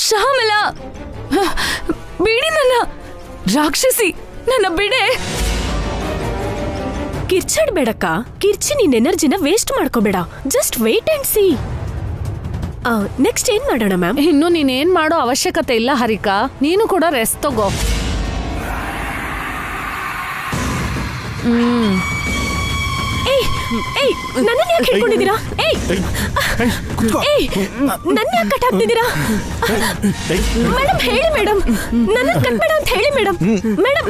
ಶ್ಯಾಮಲ, ಬಿಡಿ ನನ್ನ. ರಾಕ್ಷಸಿ, ನನ್ನ ಬಿಡೆ. ಕಿರ್ಚಾಡ್ಬೇಡಕ್ಕ. ಕಿರ್ಚಿ ನಿನ್ ಎನರ್ಜಿನ ವೇಸ್ಟ್ ಮಾಡ್ಕೋಬೇಡ. Just wait and see. Next ಏನ್ ಮಾಡೋಣ ಮ್ಯಾಮ್? ಇನ್ನು ನೀನೇನ್ ಮಾಡೋ ಅವಶ್ಯಕತೆ ಇಲ್ಲ ಹರಿಕಾ. ನೀನು ಕೂಡ ರೆಸ್ಟ್ ತಗೋ. ಏಯ್, ನನ್ನ ಯಾಕೆ ಹಿಡ್ಕೊಂಡಿದ್ದೀರಾ? ನನ್ನ ಯಾಕೆ ಕಟ್ ಹಾಕ್ತಿದ್ದೀರಾ? ಮೇಡಮ್ ಹೇಳಿ ಮೇಡಮ್, ನನ್ನ ಕಟ್ಬೇಡ ಅಂತ ಹೇಳಿ ಮೇಡಮ್. ಮೇಡಮ್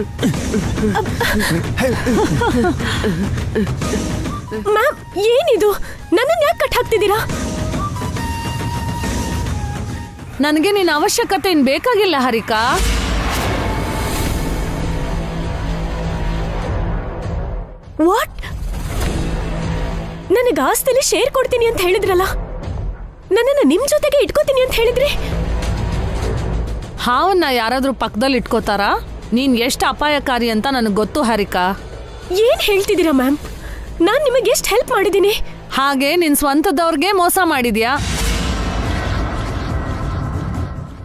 ಮ್ಯಾಮ್, ಏನಿದು? ನನ್ನನ್ನು ಯಾಕೆ ಕಟ್ ಹಾಕ್ತಿದ್ದೀರಾ? ನನಗೆ ನಿನ್ನ ಅವಶ್ಯಕತೆ ಏನ್ ಬೇಕಾಗಿಲ್ಲ ಹರಿಕಾ. ವಾಟ್? ನನಗೆ ಆಸ್ತಿಲಿ ಶೇರ್ ಕೊಡ್ತೀನಿ ಅಂತ ಹೇಳಿದ್ರಲ್ಲ, ನನ್ನನ್ನು ನಿಮ್ ಜೊತೆಗೆ ಇಟ್ಕೋತೀನಿ ಅಂತ ಹೇಳಿದ್ರಿ. ಹಾವನ್ನ ಯಾರಾದ್ರೂ ಪಕ್ಕದಲ್ಲಿ ಇಟ್ಕೋತಾರಾ? ನೀನ್ ಎಷ್ಟು ಅಪಾಯಕಾರಿ ಅಂತ ನನಗೆ ಗೊತ್ತು ಹರಿಕಾ. ಏನ್ ಹೇಳ್ತಿದ್ದೀರಾ ಮ್ಯಾಮ್? ನಾನ್ ನಿಮಗೆ ಎಷ್ಟು ಹೆಲ್ಪ್ ಮಾಡಿದ್ದೀನಿ. ಹಾಗೆ ನಿನ್ ಸ್ವಂತದವ್ರಿಗೆ ಮೋಸ ಮಾಡಿದ್ಯಾ.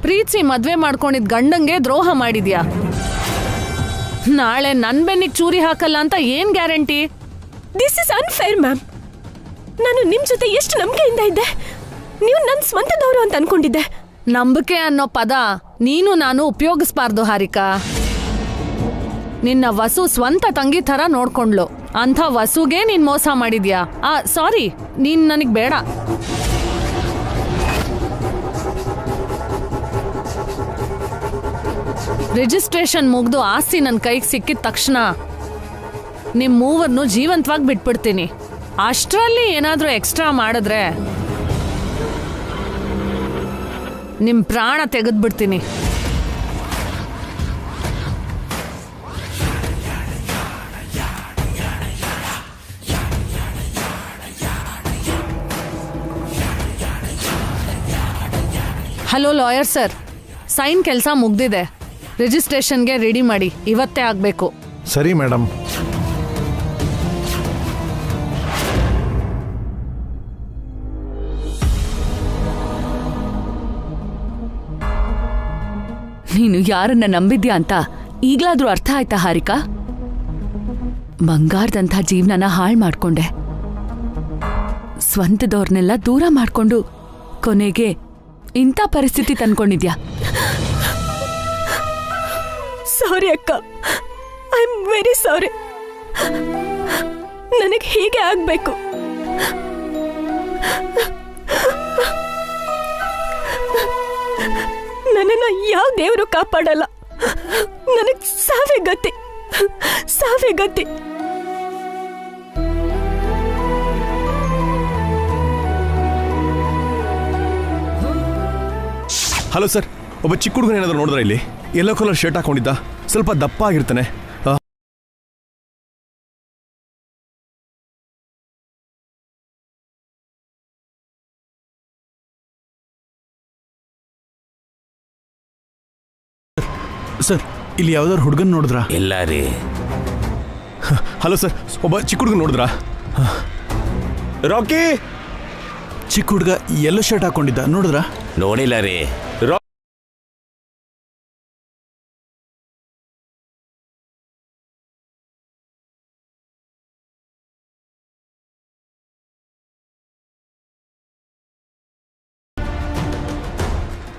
ಪ್ರೀತಿ ಮದ್ವೆ ಮಾಡ್ಕೊಂಡಿದ್ ಗಂಡಂಗೆ ದ್ರೋಹ ಮಾಡಿದ್ಯಾ. ನಾಳೆ ನನ್ ಬೆನ್ನಿಗೆ ಚೂರಿ ಹಾಕಲ್ಲ ಅಂತ ಏನ್ guarantee? This is unfair ma'am. ನಾನು ನಿಮ್ ಜೊತೆ ಎಷ್ಟು ನಂಬಿಕೆಯಿಂದ ಇದ್ದೆ. ನೀವು ನನ್ನ ಸ್ವಂತದವರು ಅಂತ ಅನ್ಕೊಂಡಿದ್ದೆ. ನಂಬಿಕೆ ಅನ್ನೋ ಪದ ನೀನು ನಾನು ಉಪಯೋಗಿಸ್ಬಾರ್ದು ಹಾರಿಕಾ. ನಿನ್ನ ವಸು ಸ್ವಂತ ತಂಗಿ ತರ ನೋಡ್ಕೊಂಡ್ಲು. ಅಂಥ ವಸುಗೆ ನೀನ್ ಮೋಸ ಮಾಡಿದ್ಯಾ. ಸಾರಿ, ನೀನ್ ನನಗ್ ಬೇಡ. ರಿಜಿಸ್ಟ್ರೇಷನ್ ಮುಗ್ದು ಆಸ್ತಿ ನನ್ನ ಕೈಗೆ ಸಿಕ್ಕಿದ ತಕ್ಷಣ ನಿಮ್ ಮೂವರ್ನು ಜೀವಂತವಾಗಿ ಬಿಟ್ಬಿಡ್ತೀನಿ. ಅಷ್ಟರಲ್ಲಿ ಏನಾದ್ರೂ ಎಕ್ಸ್ಟ್ರಾ ಮಾಡಿದ್ರೆ ನಿಮ್ ಪ್ರಾಣ ತೆಗೆದ್ಬಿಡ್ತೀನಿ. ಹಲೋ ಲಾಯರ್ ಸರ್, ಸೈನ್ ಕೆಲಸ ಮುಗ್ದಿದೆ. ರಿಜಿಸ್ಟ್ರೇಷನ್ಗೆ ರೆಡಿ ಮಾಡಿ, ಇವತ್ತೇ ಆಗಬೇಕು. ಸರಿ ಮೇಡಮ್. ನೀನು ಯಾರನ್ನ ನಂಬಿದ್ಯಾ ಅಂತ ಈಗ್ಲಾದ್ರೂ ಅರ್ಥ ಆಯ್ತಾ ಹಾರಿಕಾ? ಬಂಗಾರದಂಥ ಜೀವನನ ಹಾಳು ಮಾಡ್ಕೊಂಡೆ. ಸ್ವಂತದವ್ರನ್ನೆಲ್ಲ ದೂರ ಮಾಡ್ಕೊಂಡು ಕೊನೆಗೆ ಇಂಥ ಪರಿಸ್ಥಿತಿ ತಂದ್ಕೊಂಡಿದ್ಯಾ. ಸಾರಿ ಅಕ್ಕ, ಐ ಆಮ್ ವೆರಿ ಸಾರಿ. ನನಗೆ ಹೀಗೆ ಆಗ್ಬೇಕು. ನನ್ನನ್ನು ಯಾವ ದೇವರು ಕಾಪಾಡಲ್ಲ. ನನಗೆ ಸಾವೇ ಗತಿ, ಸಾವೇ ಗತಿ. ಹಲೋ ಸರ್, ಒಬ್ಬ ಚಿಕ್ಕ ಹುಡುಗನ ಏನಾದರೂ ನೋಡಿದ್ರೆ ಇಲ್ಲಿ? ಯೆಲ್ಲೋ ಕಲರ್ ಶರ್ಟ್ ಹಾಕೊಂಡಿದ್ದ, ಸ್ವಲ್ಪ ದಪ್ಪ ಆಗಿರ್ತಾನೆ. ಸರ್, ಇಲ್ಲಿ ಯಾವ್ದಾದ್ರು ಹುಡುಗನ್ ನೋಡಿದ್ರಾ? ಇಲ್ಲ ರೀ. ಹಲೋ ಸರ್, ಒಬ್ಬ ಚಿಕ್ಕ ಹುಡುಗನ ನೋಡಿದ್ರಾ? ರಾಕಿ, ಚಿಕ್ಕ ಹುಡುಗ ಯೆಲ್ಲೋ ಶರ್ಟ್ ಹಾಕೊಂಡಿದ್ದ, ನೋಡಿದ್ರಾ? ನೋಡಿಲ್ಲ ರೀ.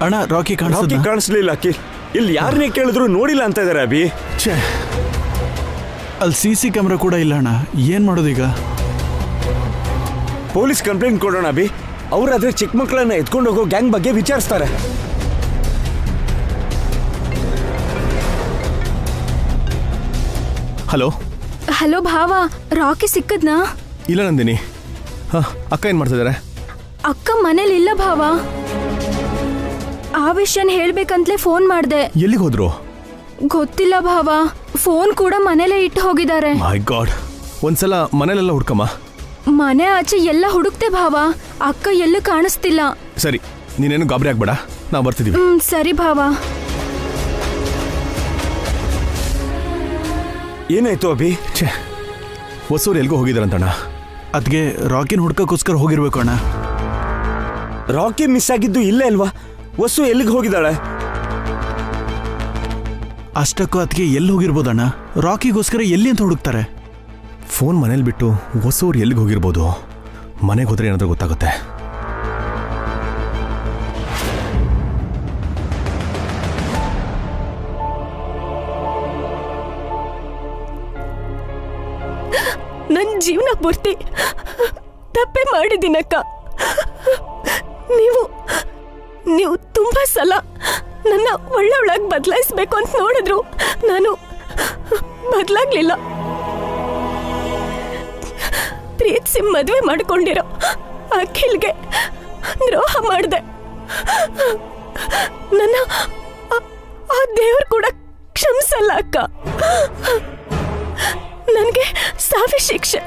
ಅಣ್ಣ, ರಾಕಿ ಕಾಣಿಸ್ಲಿಲ್ಲ. ಇಲ್ಲಿ ಯಾರನ್ನೇ ಕೇಳಿದ್ರು ನೋಡಿಲ್ಲ ಅಂತ ಇದಾರೆ ಅಭಿ. ಛೇ, ಅಲ್ಲಿ CC ಕ್ಯಾಮ್ರಾ ಕೂಡ ಇಲ್ಲ ಅಣ್ಣ. ಏನ್ ಮಾಡೋದೀಗ? ಪೊಲೀಸ್ ಕಂಪ್ಲೇಂಟ್ ಕೊಡೋಣ ಅಭಿ. ಅವ್ರಾದ್ರೆ ಚಿಕ್ಕ ಮಕ್ಕಳನ್ನ ಎತ್ಕೊಂಡು ಹೋಗೋ ಗ್ಯಾಂಗ್ ಬಗ್ಗೆ ವಿಚಾರಿಸ್ತಾರೆ. ಹಲೋ ಹಲೋ ಭಾವ, ರಾಕಿ ಸಿಕ್ಕದ್ನಾ? ಇಲ್ಲ ನಂದಿನಿ. ಅಕ್ಕ ಏನ್ ಮಾಡ್ತಿದ್ದಾರೆ? ಅಕ್ಕ ಮನೇಲಿ ಇಲ್ಲ ಭಾವ. ಆ ವಿಷಯನ ಹೇಳ್ಬೇಕಂತಲೇ ಫೋನ್ ಮಾಡ್ದೆ. ಎಲ್ಲಿಗೆ ಹೋದ್ರು? ಗೊತ್ತಿಲ್ಲ ಭಾವ, ಫೋನ್ ಕೂಡ ಮನೇಲೆ ಇಟ್ಟು ಹೋಗಿದ್ದಾರೆ. ಮೈ ಗಾಡ್, ಒಂದ್ಸಲ ಮನೇಲೆಲ್ಲ ಹುಡ್ಕಮ್ಮ. ಮನೆ ಆಚೆ ಎಲ್ಲ ಹುಡುಕ್ತೆ ಭಾವ, ಅಕ್ಕ ಎಲ್ಲೂ ಕಾಣಿಸ್ತಿಲ್ಲ. ಸರಿ, ನೀನೇನು ಗಾಬರಿ ಆಗ್ಬೇಡ, ನಾವು ಬರ್ತಿದೀವಿ. ಸರಿ ಭಾವ. ಏನಾಯ್ತು ಅಭಿ? ಛೇ, ಹೊಸೂರು ಎಲ್ಗೋ ಹೋಗಿದಾರಂತಣ್ಣ. ಅದ್ಗೆ ರಾಕಿನ ಹುಡ್ಕಕ್ಕೋಸ್ಕರ ಹೋಗಿರ್ಬೇಕು ಅಣ್ಣ. ರಾಕಿ ಮಿಸ್ ಆಗಿದ್ದು ಇಲ್ಲೇ ಅಲ್ವಾ? ವಸು ಎಲ್ಲಿಗೆ ಹೋಗಿದ್ದಾಳೆ? ಅಷ್ಟಕ್ಕೂ ಅದಕ್ಕೆ ಎಲ್ಲಿ ಹೋಗಿರ್ಬೋದಣ್ಣ? ರಾಕಿಗೋಸ್ಕರ ಎಲ್ಲಿ ಅಂತ ಹುಡುಕ್ತಾರೆ? ಫೋನ್ ಮನೇಲಿ ಬಿಟ್ಟು ಹೊಸೂರು ಎಲ್ಲಿಗೆ ಹೋಗಿರ್ಬೋದು? ಮನೆಗೆ ಹೋದ್ರೆ ಏನಾದರೂ ಗೊತ್ತಾಗುತ್ತೆ. ನನ್ನ ಜೀವನ ಪೂರ್ತಿ ತಪ್ಪೆ ಮಾಡಿದ್ದೀನಕ್ಕ. ನೀವು ತುಂಬಾ ಸಲ ನನ್ನ ಒಳ್ಳೊಳಗೆ ಬದಲಾಯಿಸ್ಬೇಕು ಅಂತ ನೋಡಿದ್ರು ನಾನು ಬದಲಾಗ್ಲಿಲ್ಲ. ಪ್ರೀತಿಸಿ ಮದುವೆ ಮಾಡ್ಕೊಂಡಿರೋ ಅಖಿಲ್ಗೆ ದ್ರೋಹ ಮಾಡಿದೆ. ನನ್ನ ಆ ದೇವ್ರು ಕೂಡ ಕ್ಷಮಿಸಲ್ಲ ಅಕ್ಕ. ನನಗೆ ಸಾವಿನ ಶಿಕ್ಷೆ.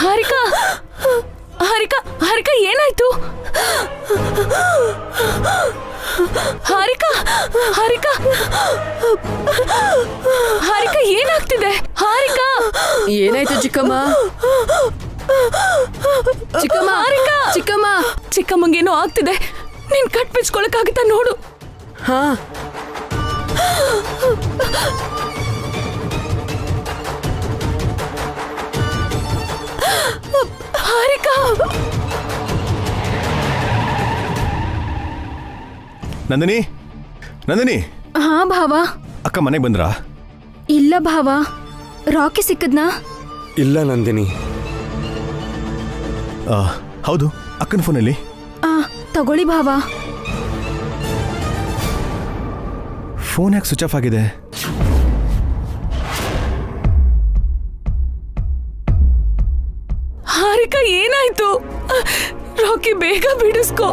ಹಾರಿಕಾ ಹಾರಿಕಾ ಹಾರಿಕಾ ಏನಾಯ್ತು? ಹಾರಿಕಾ ಹಾರಿಕಾ ಹಾರಿಕಾ ಏನಾಗ್ತಿದೆ? ಹಾರಿಕಾ ಏನಾಯ್ತು ಚಿಕ್ಕಮ್ಮ? ಚಿಕ್ಕಮ್ಮ ಹಾರಿಕಾ ಚಿಕ್ಕಮ್ಮ ಚಿಕ್ಕಮ್ಮಂಗೇನೋ ಆಗ್ತಿದೆ. ನೀನ್ ಕಟ್ ಬಿಚ್ಕೊಳಕ್ಕಾಗತ್ತಾ ನೋಡು. ಹಾ ಹಾರಿಕಾ ನಂದಿನಿ, ನಂದಿನಿ. ಹಾ ಭಾವ. ಅಕ್ಕ ಮನೆಗೆ ಬಂದ್ರಾ? ಇಲ್ಲ ಭಾವ. ರಾಕಿ ಸಿಕ್ಕದ್ನಾ? ಇಲ್ಲ ನಂದಿನಿ. ಹೌದು, ಅಕ್ಕನ ಫೋನಲ್ಲಿ. ತಗೊಳ್ಳಿ ಭಾವ. ಫೋನ್ ಯಾಕೆ ಸ್ವಿಚ್ ಆಫ್ ಆಗಿದೆ? ಹಾರಿಕಾ ಏನಾಯ್ತು? ರಾಕಿ ಬೇಗ ಬಿಡಿಸ್ಕೋ.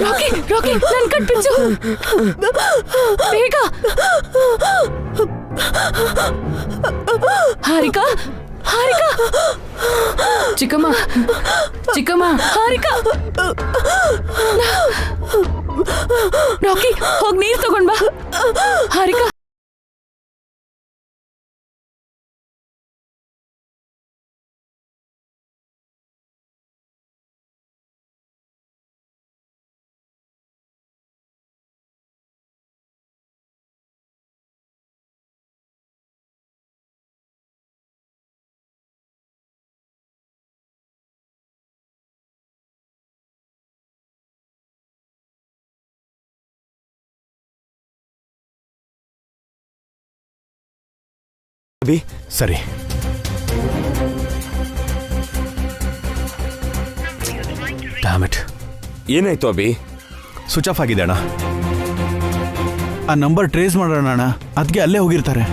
ರಾಕಿ ರಾಕಿ ನನ್ ಕಟ್ ಬಿಚ್ಚು ಬೇಗ. ಹಾರಿಕಾ ಹಾರಿಕಾ ಚಿಕ್ಕಮ್ಮ ಚಿಕ್ಕಮ್ಮ ಹಾರಿಕಾ ರಾಕಿ ಹೋಗ್ ನೀರ್ ತಗೊಂಡ್ ಬಾ. ಹಾರಿಕಾ ಅಭಿ ಸರಿ. Dam it. ಏನಾಯ್ತು ಅಭಿ? ಸ್ವಿಚ್ ಆಫ್ ಆಗಿದೆ ಅಣ್ಣ. ಆ ನಂಬರ್ ಟ್ರೇಸ್ ಮಾಡೋಣ ಅಣ್ಣ, ಅದಕ್ಕೆ ಅಲ್ಲೇ ಹೋಗಿರ್ತಾರೆ.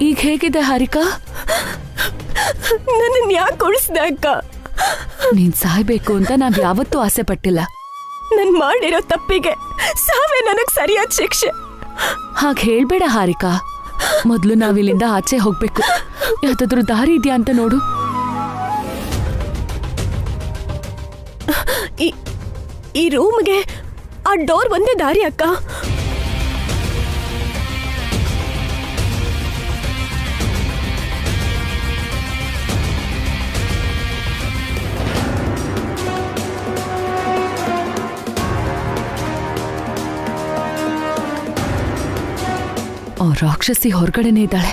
ಈಗ ಹೇಗಿದೆ ಹಾರಿಕಾ? ನನ್ನ ಯಾಕೆ ಉಳಿಸ್ದೆ ಅಕ್ಕ? ನೀನ್ ಸಾಯ್ಬೇಕು ಅಂತ ನಾವ್ ಯಾವತ್ತೂ ಆಸೆ ಪಟ್ಟಿಲ್ಲ. ನನ್ ಮಾಡಿರೋ ತಪ್ಪಿಗೆ ಸಾವೇ ನನಗ್ ಸರಿಯಾದ ಶಿಕ್ಷೆ. ಹಾಗೆ ಹೇಳ್ಬೇಡ ಹಾರಿಕಾ. ಮೊದ್ಲು ನಾವಿಲ್ಲಿಂದ ಆಚೆ ಹೋಗ್ಬೇಕು. ಯಾವ್ದಾದ್ರು ದಾರಿ ಇದೆಯಾ ಅಂತ ನೋಡು. ಈ ರೂಮ್ಗೆ ಆ ಡೋರ್ ಒಂದೇ ದಾರಿ ಅಕ್ಕ. ರಾಕ್ಷಸಿ ಹೊರಗಡೆನೆ ಇದ್ದಾಳೆ,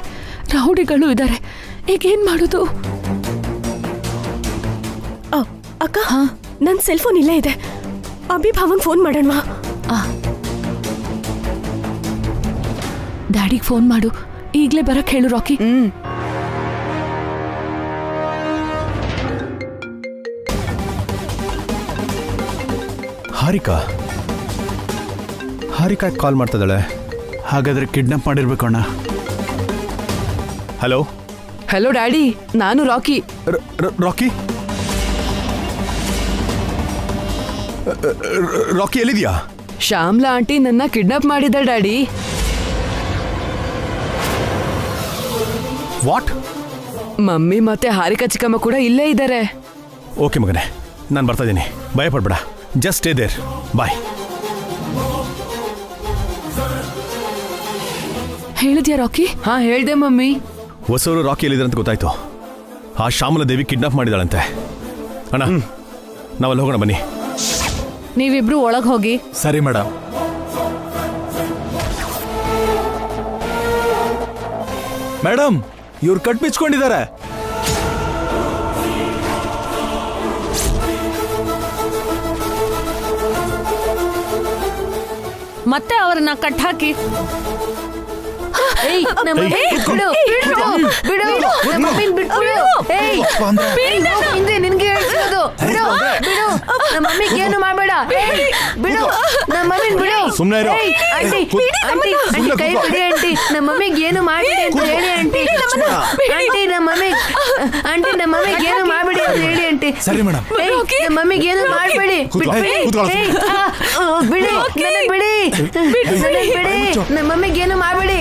ರೌಡಿಗಳು ಇದ್ದಾರೆ. ಈಗೇನ್ ಮಾಡೋದು? ಅಕ್ಕ, ನನ್ ಸೆಲ್ ಫೋನ್ ಇಲ್ಲೇ ಇದೆ. ಅಭಿ ಭಾವಂಗ್ ಫೋನ್ ಮಾಡೋಣವಾ? ಡ್ಯಾಡಿಗೆ ಫೋನ್ ಮಾಡು. ಈಗ್ಲೇ ಬರಕ್ ಹೇಳು ರಾಕಿ. ಹಾರಿಕಾ ಹಾರಿಕಾ ಕಾಲ್ ಮಾಡ್ತಿದ್ದಾಳೆ. ಹಾಗಾದ್ರೆ ಕಿಡ್ನಾಪ್ ಮಾಡಿರ್ಬೇಕು ಅಣ್ಣ. ಹಲೋ ಹಲೋ ಡ್ಯಾಡಿ, ನಾನು ರಾಕಿ. ರಾಕಿ ರಾಕಿ ಎಲ್ಲಿದ್ಯಾ? ಶ್ಯಾಮ್ಲಾ ಆಂಟಿ ನನ್ನ ಕಿಡ್ನಾಪ್ ಮಾಡಿದ ಡ್ಯಾಡಿ. ವಾಟ್? ಮಮ್ಮಿ ಮತ್ತೆ ಹಾರಿಕಾ ಚಿಕ್ಕಮ್ಮ ಕೂಡ ಇಲ್ಲೇ ಇದ್ದಾರೆ. ಓಕೆ ಮಗನೇ, ನಾನು ಬರ್ತಾ ಇದ್ದೀನಿ, ಭಯ ಪಡ್ಬೇಡ. Just stay there. ಬಾಯ್. ಹೇಳಿದ್ಯಾ ರಾಕಿ? ಹಾ ಹೇಳ್ದೆ ಮಮ್ಮಿ. ಹೊಸವರು ರಾಕಿ ಎಲ್ಲಿದ್ದಾರೆ ಅಂತ ಗೊತ್ತಾಯ್ತು. ಆ ಶ್ಯಾಮಲ ದೇವಿ ಕಿಡ್ನಾಪ್ ಮಾಡಿದಾಳಂತೆ. ಅಣ್ಣ ನಾವಲ್ಲಿ ಹೋಗೋಣ ಬನ್ನಿ. ನೀವಿಬ್ರು ಒಳಗೆ ಹೋಗಿ. ಸರಿ ಮೇಡಮ್. ಮೇಡಮ್, ಇವ್ರು ಕಟ್ ಬಿಚ್ಕೊಂಡಿದ್ದಾರೆ. ಮತ್ತೆ ಅವ್ರನ್ನ ಕಟ್ ಹಾಕಿ. ಏಯ್ ನಮ್ಮ ಬಿಡು ಬಿಡು ನಮ್ಮ ಮಮ್ಮಿನ ಬಿಟ್ಬಿಡು. ಏಯ್ ಹಿಂದೆ ನಿನ್ಗೆ ಹೇಳ್ತಿರೋದು. ಬಿಡು ಬಿಡು ನಮ್ಮ ಮಮ್ಮಿಗೆ ಏನು ಮಾಡಬೇಡ. ಬಿಡು ನಮ್ಮ ಮಮ್ಮಿನ ಬಿಡು. ಸುಮ್ಮನೆ ಇರು. ಆಂಟಿ ಆಂಟಿ ಆಂಟಿ ಕೈ ಬಿಡಿ ಆಂಟಿ. ನಮ್ಮ ಮಮ್ಮಿಗೆ ಏನು ಮಾಡಬೇಡಿ ಅಂತ ಹೇಳಿ ಆಂಟಿ. ಆಂಟಿ ನಮ್ಮ ಮಮ್ಮಿಗೆ ಏನು ಮಾಡಬೇಡಿ ಅಂತ ಹೇಳಿ ಆಂಟಿ. ಸರಿ ಮೇಡಮ್. ನಮ್ಮ ಮಮ್ಮಿಗೆ ಏನು ಮಾಡಬೇಡಿ. ಬಿಡಿ ನನ್ನ ಬಿಡಿ ಬಿಡಿ. ನಮ್ಮ ಮಮ್ಮಿಗೆ ಏನು ಮಾಡಬೇಡಿ.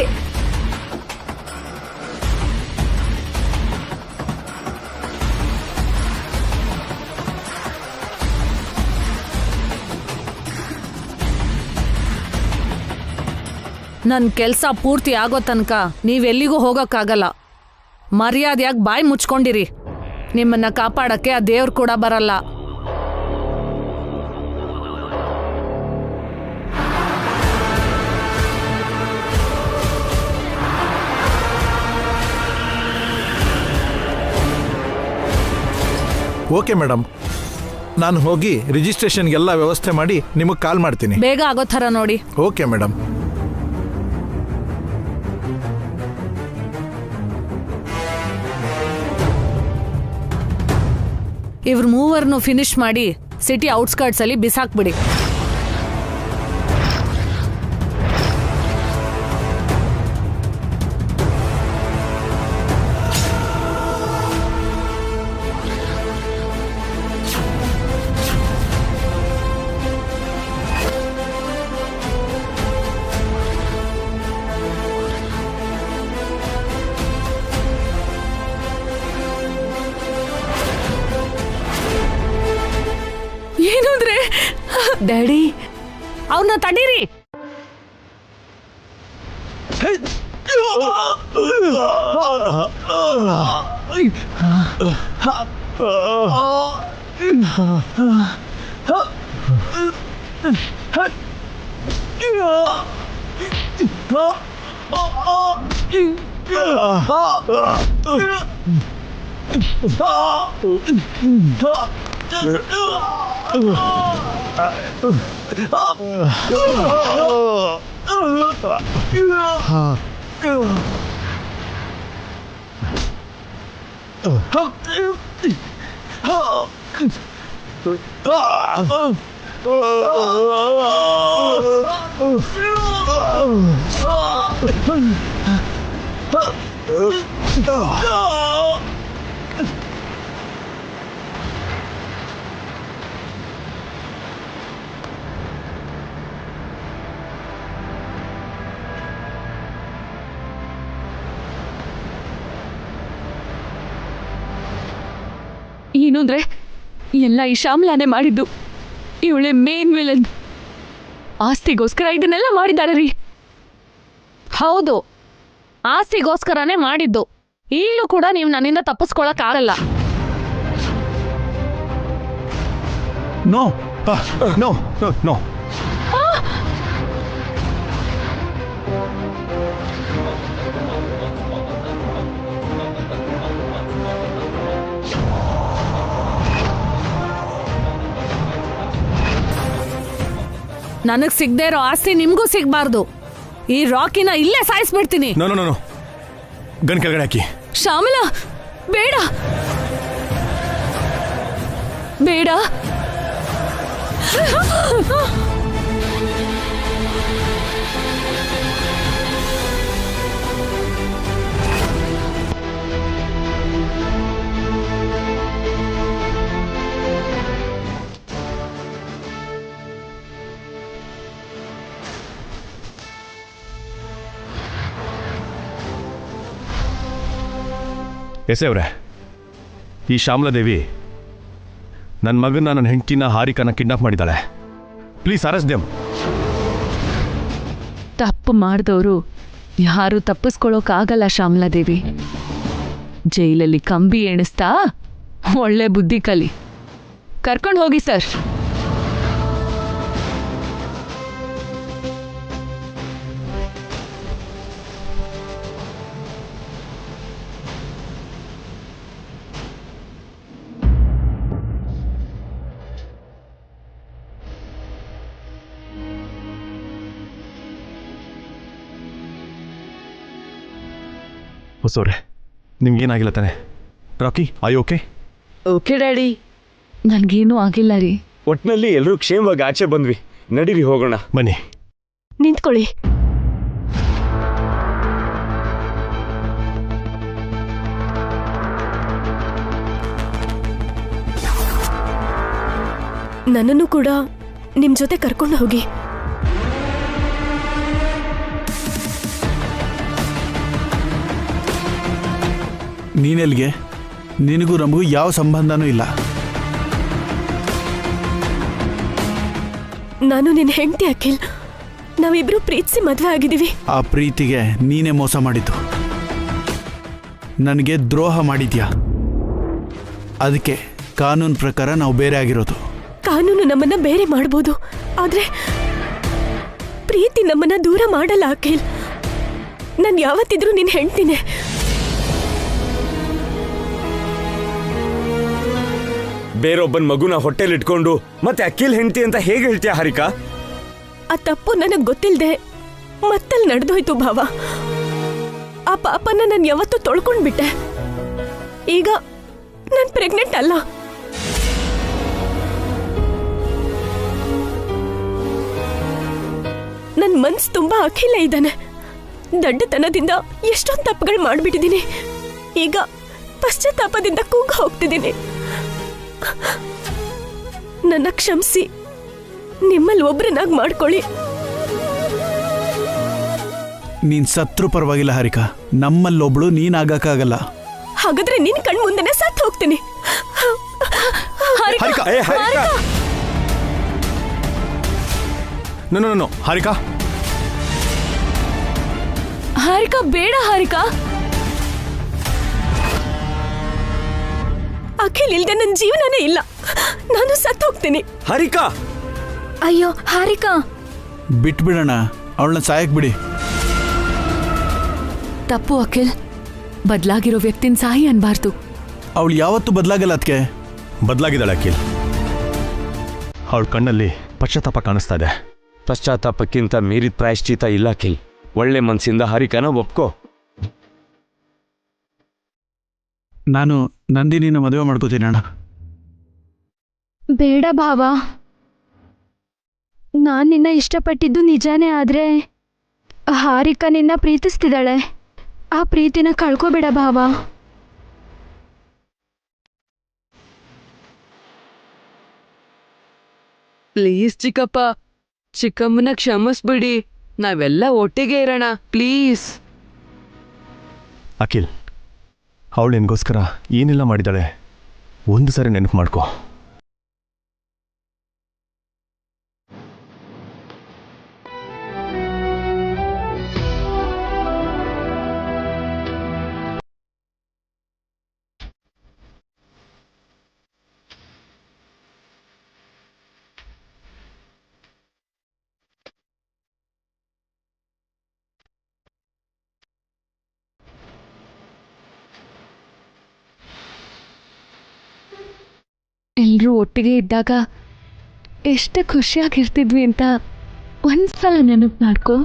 ನನ್ನ ಕೆಲಸ ಪೂರ್ತಿ ಆಗೋ ತನಕ ನೀವೆಲ್ಲಿಗೂ ಹೋಗೋಕ್ಕಾಗಲ್ಲ. ಮರ್ಯಾದೆಯಾಗಿ ಬಾಯಿ ಮುಚ್ಕೊಂಡಿರಿ. ನಿಮ್ಮನ್ನ ಕಾಪಾಡಕ್ಕೆ ಆ ದೇವ್ರು ಕೂಡ ಬರಲ್ಲ. ಓಕೆ ಮೇಡಮ್, ನಾನು ಹೋಗಿ ರಿಜಿಸ್ಟ್ರೇಷನ್ಗೆಲ್ಲ ವ್ಯವಸ್ಥೆ ಮಾಡಿ ನಿಮಗೆ ಕಾಲ್ ಮಾಡ್ತೀನಿ. ಬೇಗ ಆಗೋ ಥರ ನೋಡಿ. Okay madam. ಇವ್ರ ಮೂವರ್ನು ಫಿನಿಶ್ ಮಾಡಿ ಸಿಟಿ ಔಟ್ಸ್ಕರ್ಟ್ಸ್ ಅಲ್ಲಿ ಬಿಸಾಕ್ಬಿಡಿ. ಏನು ಅಂದ್ರೆ ಡ್ಯಾಡಿ ಅವ್ರನ್ನ ತಡೀರಿ. ಏನು ಅಂದ್ರೆ ಎಲ್ಲ ಈ ಶ್ಯಾಮ್ಲಾನೆ ಮಾಡಿದ್ದು. ಇವಳೆ ಮೇನ್ ವಿಲನ್. ಆಸ್ತಿಗೋಸ್ಕರ ಇದನ್ನೆಲ್ಲ ಮಾಡಿದ್ದಾರೆ ರೀ. ಹೌದು, ಆಸ್ತಿಗೋಸ್ಕರನೇ ಮಾಡಿದ್ದು. ಈಗಲೂ ಕೂಡ ನೀವು ನನ್ನಿಂದ ತಪ್ಪಿಸ್ಕೊಳಕ್ ಆಗಲ್ಲ. No no no. ನನಗ್ ಸಿಗದೆ ಇರೋ ಆಸ್ತಿ ನಿಮ್ಗೂ ಸಿಗ್ಬಾರ್ದು. ಈ ರಾಕಿನ ಇಲ್ಲೇ ಸಾಯಿಸ್ಬಿಡ್ತೀನಿ. No no no. ಗನ್ ಕೆಳಗಡೆ ಹಾಕಿ. ಶ್ಯಾಮಲಾ, ಬೇಡ ಬೇಡ. ಎಸೆ ಅವ್ರೆ, ಈ ಶ್ಯಾಮಲಾದೇವಿ ನನ್ನ ಮಗನ ನನ್ನ ಹೆಂಡತಿನ ಹಾರಿಕನ ಕಿಡ್ನಾಪ್ ಮಾಡಿದ್ದಾಳೆ. Please arrest them. ತಪ್ಪು ಮಾಡಿದವರು ಯಾರು ತಪ್ಪಿಸ್ಕೊಳ್ಳೋಕ್ಕಾಗಲ್ಲ ಶ್ಯಾಮಲಾದೇವಿ. ಜೈಲಲ್ಲಿ ಕಂಬಿ ಎಣಿಸ್ತಾ ಒಳ್ಳೆ ಬುದ್ಧಿ ಕಲಿ. ಕರ್ಕೊಂಡು ಹೋಗಿ ಸರ್. ಹೊಸವ್ರೆ, ನಿಮ್ಗೇನಾಗಿಲ್ಲ ತಾನೆ? Rocky, I okay? Okay daddy, ನನಗೇನೂ ಆಗಿಲ್ಲ ರೀ. ಒಟ್ನಲ್ಲಿ ಎಲ್ಲರೂ ಕ್ಷೇಮವಾಗಿ ಆಚೆ ಬಂದ್ವಿ. ನಡೀರಿ ಹೋಗೋಣ. ಬನ್ನಿ. ನಿಂತ್ಕೊಳ್ಳಿ. ನನ್ನನ್ನು ಕೂಡ ನಿಮ್ ಜೊತೆ ಕರ್ಕೊಂಡು ಹೋಗಿ. ನೀನೆಲ್ಗೆ? ನಿನಗೂ ನಮಗೂ ಯಾವ ಸಂಬಂಧನೂ ಇಲ್ಲ. ನಾನು ನಿನ್ನ ಹೆಂಡತಿ ಅಖಿಲ್. ನಾವಿಬ್ರು ಪ್ರೀತಿಸಿ ಮದುವೆ ಆಗಿದ್ದೀವಿ. ಆ ಪ್ರೀತಿಗೆ ನೀನೇ ಮೋಸ ಮಾಡಿದ್ದು. ನನಗೆ ದ್ರೋಹ ಮಾಡಿದ್ಯಾ. ಅದಕ್ಕೆ ಕಾನೂನು ಪ್ರಕಾರ ನಾವು ಬೇರೆ ಆಗಿರೋದು. ಕಾನೂನು ನಮ್ಮನ್ನ ಬೇರೆ ಮಾಡ್ಬೋದು, ಆದ್ರೆ ಪ್ರೀತಿ ನಮ್ಮನ್ನ ದೂರ ಮಾಡಲ್ಲ ಅಖಿಲ್. ನಾನು ಯಾವತ್ತಿದ್ರೂ ನಿನ್ನ ಹೆಂಡ್ತಿನೇ. ಬೇರೊಬ್ಬನ ಮಗುನ ಹೊಟ್ಟೆಲಿ ಇಟ್ಕೊಂಡು ಮತ್ತೆ ಅಖಿಲ್ ಹೆಂಡತಿ ಅಂತ ಹೇಗೆ ಹೇಳ್ತೀಯ ಹಾರಿಕಾ? ಆ ತಪ್ಪು ನನಗ್ ಗೊತ್ತಿಲ್ದೆ ಮತ್ತಲ್ಲಿ ನಡೆದೋಯ್ತು ಭಾವ. ಆ ಪಾಪನ ನಾನು ಯಾವತ್ತೂ ತೊಳ್ಕೊಂಡ್ಬಿಟ್ಟೆ. ಈಗ ನಾನು ಪ್ರೆಗ್ನೆಂಟ್ ಅಲ್ಲ. ನನ್ನ ಮನ್ಸು ತುಂಬಾ ಅಖಿಲ ಇದ್ದಾನೆ. ದಡ್ಡತನದಿಂದ ಎಷ್ಟೊಂದು ತಪ್ಪುಗಳು ಮಾಡ್ಬಿಟ್ಟಿದ್ದೀನಿ. ಈಗ ಪಶ್ಚಾತ್ತಾಪದಿಂದ ಕೂಗ ಹೋಗ್ತಿದ್ದೀನಿ. ನನ್ನ ಕ್ಷಮಿಸಿ ನಿಮ್ಮಲ್ಲಿ ಒಬ್ರನ್ನಾಗಿ ಮಾಡ್ಕೊಳ್ಳಿ. ನೀನ್ ಸತ್ರು ಪರವಾಗಿಲ್ಲ ಹಾರಿಕಾ, ನಮ್ಮಲ್ಲೊಬ್ಳು ನೀನಾಗಕ್ಕಾಗಲ್ಲ. ಹಾಗಾದ್ರೆ ನಿನ್ ಕಣ್ ಮುಂದೆನೆ ಸತ್ತು ಹೋಗ್ತೀನಿ. ಹಾರಿಕಾ, ನೋ ಹಾರಿಕಾ. ಹಾರಿಕಾ ಬೇಡ. ಹಾರಿಕಾ, ಅಖಿಲ್ ಇಲ್ದೆ ನನ್ನ ಜೀವನನೇ ಇಲ್ಲ. ನಾನು ಸತ್ತು ಹೋಗ್ತೀನಿ. ಹಾರಿಕಾ, ಅಯ್ಯೋ ಹಾರಿಕಾ, ಬಿಟ್ಬಿಡೋಣ, ಅವಳನ್ನ ಸಾಯಕ್ ಬಿಡಿ. ತಪ್ಪು ಅಖಿಲ್. ಬದಲಾಗಿರೋ ವ್ಯಕ್ತಿನ ಸಾಯಿ ಅನ್ಬಾರ್ದು. ಅವಳು ಯಾವತ್ತೂ ಬದಲಾಗಲ್ಲ. ಅದಕ್ಕೆ ಬದಲಾಗಿದ್ದಾಳೆ ಅಖಿಲ್. ಅವಳ ಕಣ್ಣಲ್ಲಿ ಪಶ್ಚಾತ್ತಾಪ ಕಾಣಿಸ್ತಾ ಇದೆ. ಪಶ್ಚಾತ್ತಾಪಕ್ಕಿಂತ ಮೀರಿದ ಪ್ರಾಯಶ್ಚಿತ ಇಲ್ಲ ಅಖಿಲ್. ಒಳ್ಳೆ ಮನಸ್ಸಿಂದ ಹಾರಿಕಾನ ಒಪ್ಕೋ. ನಾನು ನಂದಿನಿನ ಮದುವೆ ಮಾಡ್ಕೋತೀನಿ ಅಣ್ಣ. ಬೇಡ ಭಾವ. ನಾನ್ ನಿನ್ನ ಇಷ್ಟಪಟ್ಟಿದ್ದು ನಿಜಾನೇ, ಆದ್ರೆ ಹಾರಿಕಾ ನಿನ್ನ ಪ್ರೀತಿಸ್ತಿದ್ದಾಳೆ. ಆ ಪ್ರೀತಿನ ಕಳ್ಕೋಬೇಡ ಭಾವ. ಪ್ಲೀಸ್ ಚಿಕ್ಕಪ್ಪ, ಚಿಕ್ಕಮ್ಮನ ಕ್ಷಮಿಸ್ಬಿಡಿ. ನಾವೆಲ್ಲ ಒಟ್ಟಿಗೆ ಇರೋಣ ಪ್ಲೀಸ್. ಅಖಿಲ್, ಅವಳು ನಿನಗೋಸ್ಕರ ಏನೆಲ್ಲ ಮಾಡಿದ್ದಾಳೆ ಒಂದು ಸಾರಿ ನೆನಪು ಮಾಡ್ಕೋ. ಎಲ್ಲರೂ ಒಟ್ಟಿಗೆ ಇದ್ದಾಗ ಎಷ್ಟು ಖುಷಿಯಾಗಿರ್ತಿದ್ವಿ ಅಂತ ಒಂದ್ಸಲ ನೆನಪು ಮಾಡ್ಕೊ.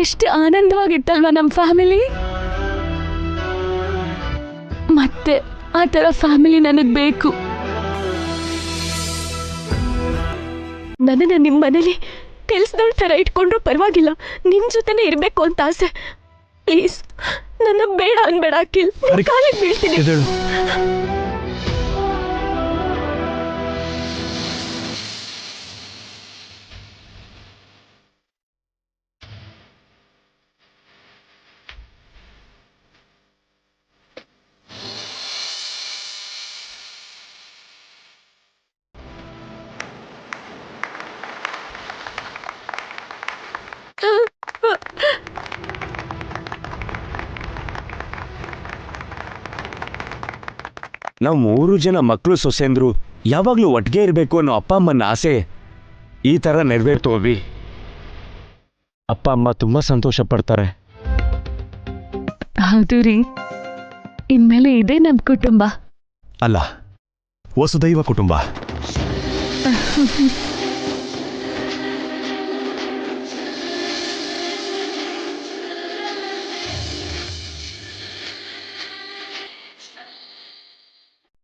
ಎಷ್ಟು ಆನಂದವಾಗಿತ್ತಲ್ವಾ ನಮ್ಮ ಫ್ಯಾಮಿಲಿ. ಮತ್ತೆ ಆ ಥರ ಫ್ಯಾಮಿಲಿ ನನಗೆ ಬೇಕು. ನನ್ನನ್ನು ನಿಮ್ಮ ಮನೇಲಿ ಕೆಲ್ಸದವ್ರ ಥರ ಇಟ್ಕೊಂಡ್ರು ಪರವಾಗಿಲ್ಲ, ನಿನ್ನ ಜೊತೆನೇ ಇರಬೇಕು ಅಂತ ಆಸೆ. ಪ್ಲೀಸ್ ನನ್ನ ಬೇಡ ಅನ್ಬೇಡ ಅಖಿಲ್, ಕಾಲಿಗೆ ಬೀಳ್ತೀನಿ. ಎದ್ದೇಳು. ನಾವು 3 ಜನ ಮಕ್ಕಳು ಸೊಸೆಂದ್ರು ಯಾವಾಗಲೂ ಒಟ್ಟಿಗೆ ಇರಬೇಕು ಅನ್ನೋ ಅಪ್ಪ ಅಮ್ಮನ ಆಸೆ ಈ ಥರ ನೆರವೇರ್ತು ಅವಿ. ಅಪ್ಪ ಅಮ್ಮ ತುಂಬ ಸಂತೋಷ ಪಡ್ತಾರೆ. ಹೌದು ರೀ, ಇನ್ಮೇಲೆ ಇದೇ ನಮ್ಮ ಕುಟುಂಬ. ಅಲ್ಲ, ವಸುದೈವ ಕುಟುಂಬ.